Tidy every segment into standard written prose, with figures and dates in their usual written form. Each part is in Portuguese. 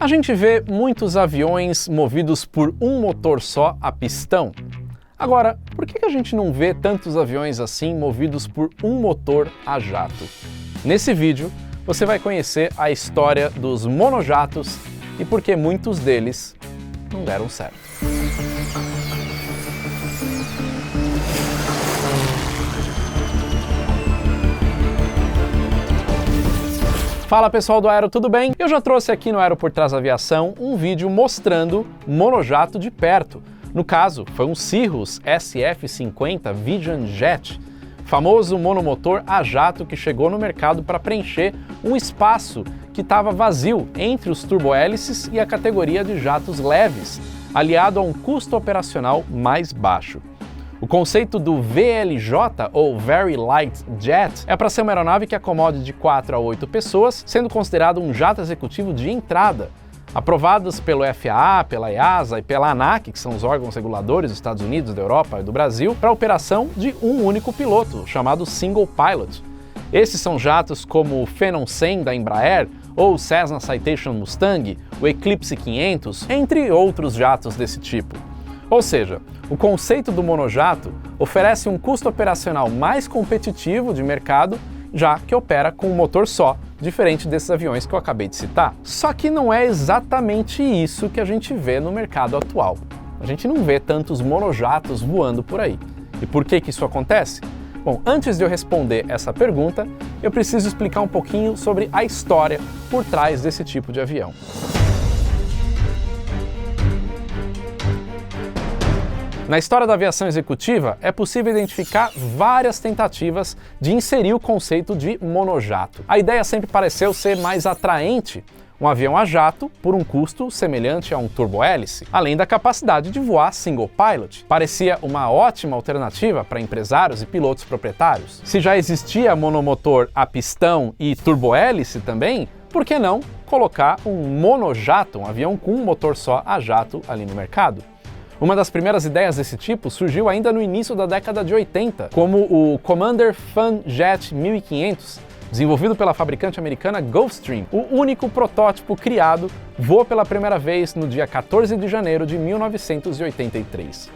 A gente vê muitos aviões movidos por um motor só a pistão. Agora, por que a gente não vê tantos aviões assim movidos por um motor a jato? Nesse vídeo, você vai conhecer a história dos monojatos e por que muitos deles não deram certo. Fala pessoal do Aero, tudo bem? Eu já trouxe aqui no Aero por Trás da Aviação um vídeo mostrando monojato de perto. No caso, foi um Cirrus SF-50 Vision Jet, famoso monomotor a jato que chegou no mercado para preencher um espaço que estava vazio entre os turbohélices e a categoria de jatos leves, aliado a um custo operacional mais baixo. O conceito do VLJ, ou Very Light Jet, é para ser uma aeronave que acomode de 4 a 8 pessoas, sendo considerado um jato executivo de entrada, aprovados pelo FAA, pela EASA e pela ANAC, que são os órgãos reguladores dos Estados Unidos, da Europa e do Brasil, para a operação de um único piloto, chamado Single Pilot. Esses são jatos como o Phenom 100 da Embraer, ou o Cessna Citation Mustang, o Eclipse 500, entre outros jatos desse tipo. Ou seja, o conceito do monojato oferece um custo operacional mais competitivo de mercado, já que opera com um motor só, diferente desses aviões que eu acabei de citar. Só que não é exatamente isso que a gente vê no mercado atual. A gente não vê tantos monojatos voando por aí. E por que isso acontece? Bom, antes de eu responder essa pergunta, eu preciso explicar um pouquinho sobre a história por trás desse tipo de avião. Na história da aviação executiva, é possível identificar várias tentativas de inserir o conceito de monojato. A ideia sempre pareceu ser mais atraente, um avião a jato por um custo semelhante a um turbohélice, além da capacidade de voar single pilot. Parecia uma ótima alternativa para empresários e pilotos proprietários. Se já existia monomotor a pistão e turbohélice também, por que não colocar um monojato, um avião com um motor só a jato ali no mercado? Uma das primeiras ideias desse tipo surgiu ainda no início da década de 80, como o Commander Fun Jet 1500, desenvolvido pela fabricante americana Gulfstream. O único protótipo criado voou pela primeira vez no dia 14 de janeiro de 1983.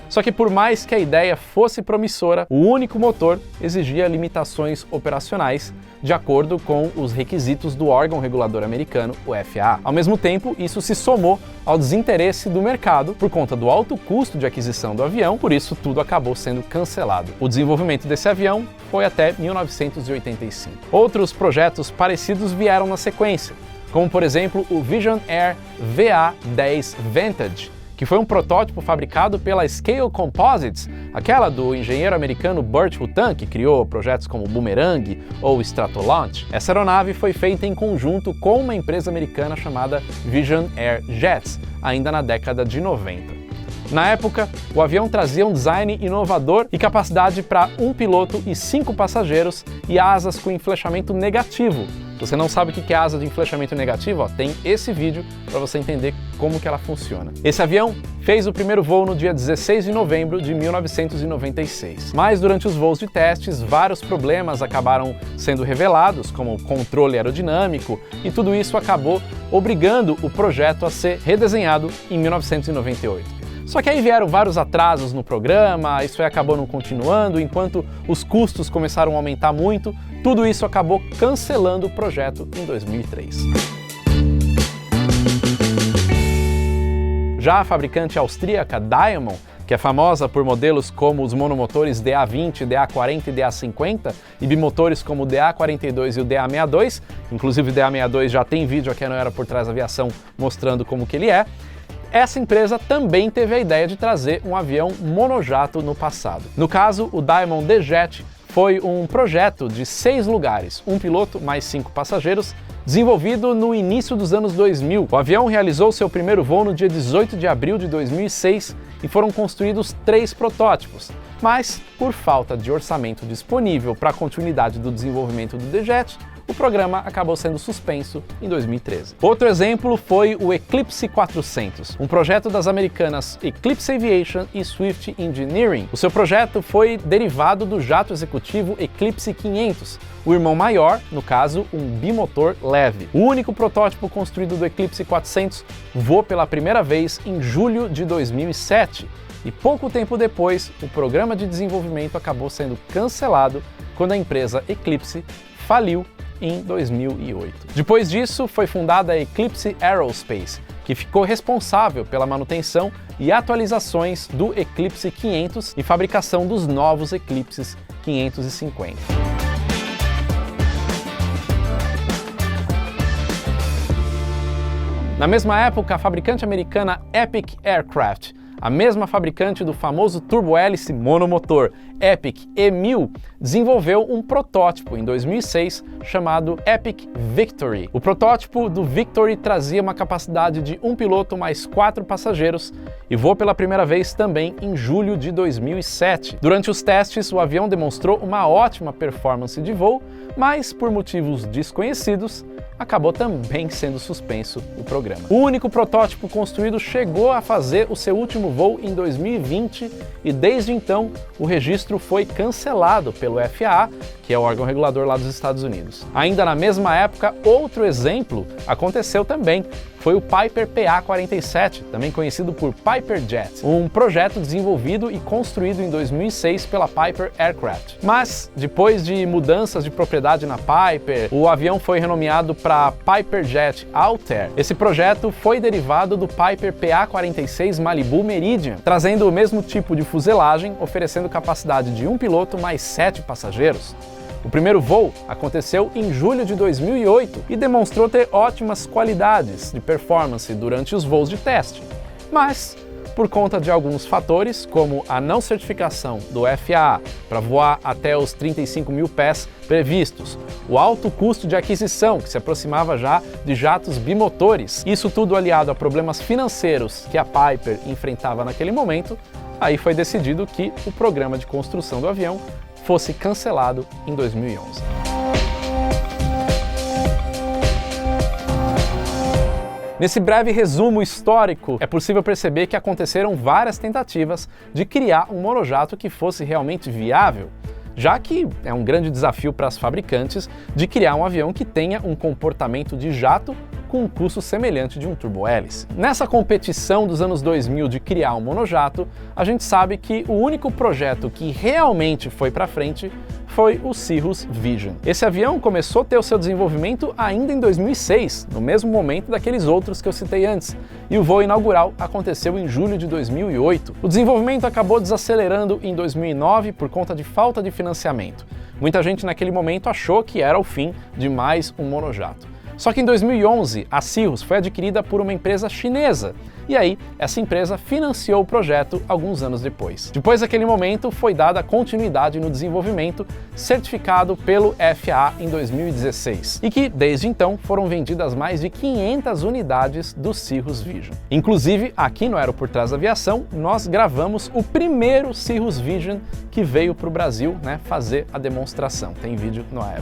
Só que por mais que a ideia fosse promissora, o único motor exigia limitações operacionais, de acordo com os requisitos do órgão regulador americano, o FAA. Ao mesmo tempo, isso se somou ao desinteresse do mercado por conta do alto custo de aquisição do avião, por isso tudo acabou sendo cancelado. O desenvolvimento desse avião foi até 1985. Outros projetos parecidos vieram na sequência, como por exemplo o Vision Air VA-10 Vantage, que foi um protótipo fabricado pela Scale Composites, aquela do engenheiro americano Burt Rutan, que criou projetos como Boomerang ou Stratolaunch. Essa aeronave foi feita em conjunto com uma empresa americana chamada Vision Air Jets, ainda na década de 90. Na época, o avião trazia um design inovador e capacidade para um piloto e 5 passageiros e asas com enflechamento negativo. Se você não sabe o que é asa de enflechamento negativo, tem esse vídeo para você entender como que ela funciona. Esse avião fez o primeiro voo no dia 16 de novembro de 1996. Mas durante os voos de testes, vários problemas acabaram sendo revelados, como controle aerodinâmico, e tudo isso acabou obrigando o projeto a ser redesenhado em 1998. Só que aí vieram vários atrasos no programa, isso aí acabou não continuando, enquanto os custos começaram a aumentar muito, tudo isso acabou cancelando o projeto em 2003. Já a fabricante austríaca Diamond, que é famosa por modelos como os monomotores DA20, DA40 e DA50 e bimotores como o DA42 e o DA62, inclusive o DA62 já tem vídeo aqui no Aero por Trás da Aviação mostrando como que ele é. Essa empresa também teve a ideia de trazer um avião monojato no passado. No caso, o Diamond D-Jet foi um projeto de 6 lugares, um piloto mais 5 passageiros, desenvolvido no início dos anos 2000. O avião realizou seu primeiro voo no dia 18 de abril de 2006 e foram construídos 3 protótipos. Mas, por falta de orçamento disponível para a continuidade do desenvolvimento do D-Jet, o programa acabou sendo suspenso em 2013. Outro exemplo foi o Eclipse 400, um projeto das americanas Eclipse Aviation e Swift Engineering. O seu projeto foi derivado do jato executivo Eclipse 500, o irmão maior, no caso, um bimotor leve. O único protótipo construído do Eclipse 400 voou pela primeira vez em julho de 2007, e pouco tempo depois, o programa de desenvolvimento acabou sendo cancelado quando a empresa Eclipse faliu em 2008. Depois disso, foi fundada a Eclipse Aerospace, que ficou responsável pela manutenção e atualizações do Eclipse 500 e fabricação dos novos Eclipses 550. Na mesma época, a fabricante americana Epic Aircraft, a mesma fabricante do famoso turbo-hélice monomotor Epic E1000, desenvolveu um protótipo em 2006 chamado Epic Victory. O protótipo do Victory trazia uma capacidade de um piloto mais 4 passageiros e voou pela primeira vez também em julho de 2007. Durante os testes, o avião demonstrou uma ótima performance de voo, mas por motivos desconhecidos, acabou também sendo suspenso o programa. O único protótipo construído chegou a fazer o seu último voo em 2020 e desde então o registro foi cancelado pelo FAA, que é o órgão regulador lá dos Estados Unidos. Ainda na mesma época, outro exemplo aconteceu também. Foi o Piper PA-47, também conhecido por Piper Jet, um projeto desenvolvido e construído em 2006 pela Piper Aircraft. Mas, depois de mudanças de propriedade na Piper, o avião foi renomeado para Piper Jet Altair. Esse projeto foi derivado do Piper PA-46 Malibu Meridian, trazendo o mesmo tipo de fuselagem, oferecendo capacidade de um piloto mais 7 passageiros. O primeiro voo aconteceu em julho de 2008 e demonstrou ter ótimas qualidades de performance durante os voos de teste. Mas, por conta de alguns fatores, como a não certificação do FAA para voar até os 35 mil pés previstos, o alto custo de aquisição, que se aproximava já de jatos bimotores, isso tudo aliado a problemas financeiros que a Piper enfrentava naquele momento, aí foi decidido que o programa de construção do avião fosse cancelado em 2011. Nesse breve resumo histórico, é possível perceber que aconteceram várias tentativas de criar um monojato que fosse realmente viável, já que é um grande desafio para as fabricantes de criar um avião que tenha um comportamento de jato com um custo semelhante de um turbo-hélice. Nessa competição dos anos 2000 de criar um monojato, a gente sabe que o único projeto que realmente foi para frente foi o Cirrus Vision. Esse avião começou a ter o seu desenvolvimento ainda em 2006, no mesmo momento daqueles outros que eu citei antes, e o voo inaugural aconteceu em julho de 2008. O desenvolvimento acabou desacelerando em 2009 por conta de falta de financiamento. Muita gente naquele momento achou que era o fim de mais um monojato. Só que em 2011, a Cirrus foi adquirida por uma empresa chinesa, e aí essa empresa financiou o projeto alguns anos depois. Depois daquele momento, foi dada continuidade no desenvolvimento, certificado pelo FAA em 2016, e que, desde então, foram vendidas mais de 500 unidades do Cirrus Vision. Inclusive, aqui no Aero por Trás da Aviação, nós gravamos o primeiro Cirrus Vision que veio para o Brasil, fazer a demonstração. Tem vídeo no Aero.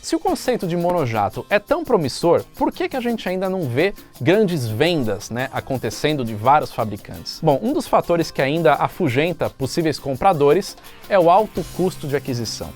Se o conceito de monojato é tão promissor, por que a gente ainda não vê grandes vendas acontecendo de vários fabricantes? Bom, um dos fatores que ainda afugenta possíveis compradores é o alto custo de aquisição.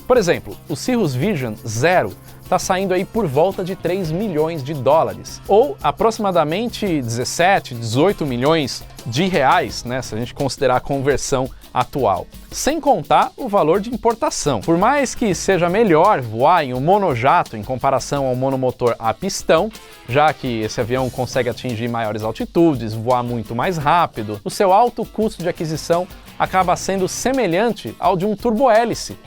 Por exemplo, o Cirrus Vision Zero está saindo aí por volta de 3 milhões de dólares, ou aproximadamente 17, 18 milhões de reais, se a gente considerar a conversão atual. Sem contar o valor de importação. Por mais que seja melhor voar em um monojato em comparação ao monomotor a pistão, já que esse avião consegue atingir maiores altitudes, voar muito mais rápido, o seu alto custo de aquisição acaba sendo semelhante ao de um turbohélice.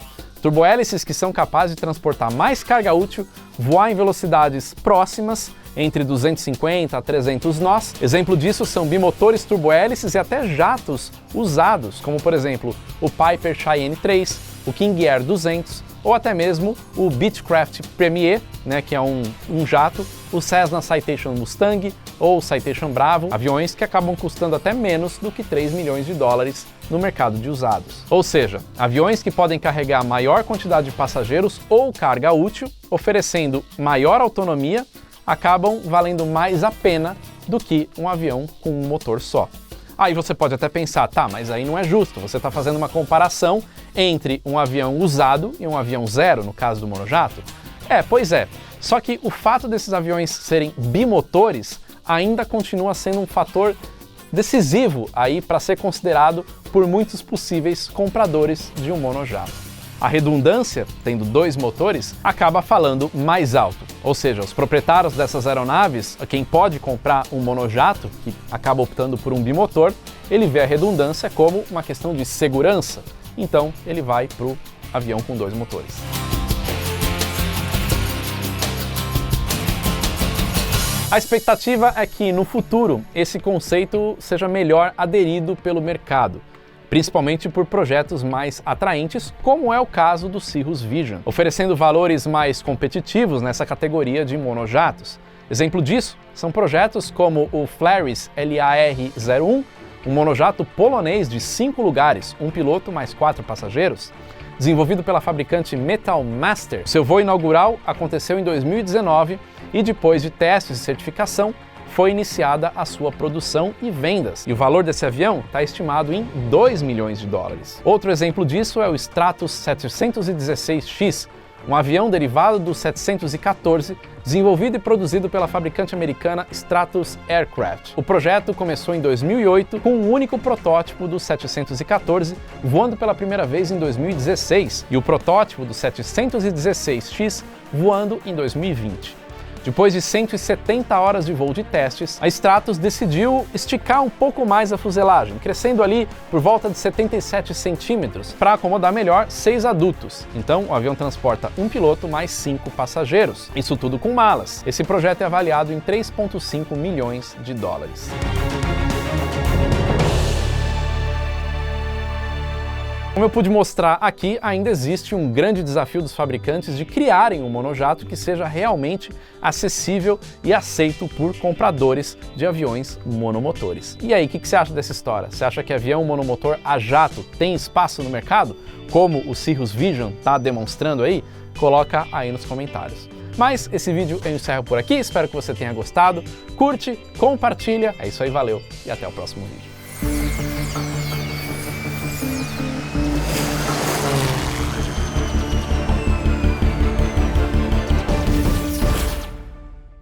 Turbohélices que são capazes de transportar mais carga útil, voar em velocidades próximas, entre 250 a 300 nós. Exemplo disso são bimotores turbohélices e até jatos usados, como por exemplo o Piper Cheyenne 3, o King Air 200 ou ou até mesmo o Beechcraft Premier, né, que é um jato, o Cessna Citation Mustang ou Citation Bravo, aviões que acabam custando até menos do que 3 milhões de dólares no mercado de usados. Ou seja, aviões que podem carregar maior quantidade de passageiros ou carga útil, oferecendo maior autonomia, acabam valendo mais a pena do que um avião com um motor só. Aí você pode até pensar, tá, mas aí não é justo, você está fazendo uma comparação entre um avião usado e um avião zero, no caso do monojato? Pois é, só que o fato desses aviões serem bimotores ainda continua sendo um fator decisivo aí para ser considerado por muitos possíveis compradores de um monojato. A redundância, tendo 2 motores, acaba falando mais alto. Ou seja, os proprietários dessas aeronaves, quem pode comprar um monojato, que acaba optando por um bimotor, ele vê a redundância como uma questão de segurança. Então, ele vai para o avião com 2 motores. A expectativa é que, no futuro, esse conceito seja melhor aderido pelo mercado, principalmente por projetos mais atraentes, como é o caso do Cirrus Vision, oferecendo valores mais competitivos nessa categoria de monojatos. Exemplo disso são projetos como o Flaris LAR-01, um monojato polonês de 5 lugares, um piloto mais 4 passageiros, desenvolvido pela fabricante Metal Master. Seu voo inaugural aconteceu em 2019 e depois de testes e certificação, foi iniciada a sua produção e vendas, e o valor desse avião está estimado em 2 milhões de dólares. Outro exemplo disso é o Stratos 716X, um avião derivado do 714, desenvolvido e produzido pela fabricante americana Stratos Aircraft. O projeto começou em 2008 com um único protótipo do 714, voando pela primeira vez em 2016, e o protótipo do 716X voando em 2020. Depois de 170 horas de voo de testes, a Stratos decidiu esticar um pouco mais a fuselagem, crescendo ali por volta de 77 centímetros, para acomodar melhor 6 adultos. Então, o avião transporta um piloto mais 5 passageiros. Isso tudo com malas. Esse projeto é avaliado em 3,5 milhões de dólares. Como eu pude mostrar aqui, ainda existe um grande desafio dos fabricantes de criarem um monojato que seja realmente acessível e aceito por compradores de aviões monomotores. E aí, o que você acha dessa história? Você acha que avião monomotor a jato tem espaço no mercado, como o Cirrus Vision está demonstrando aí? Coloca aí nos comentários. Mas esse vídeo eu encerro por aqui, espero que você tenha gostado. Curte, compartilha, é isso aí, valeu e até o próximo vídeo.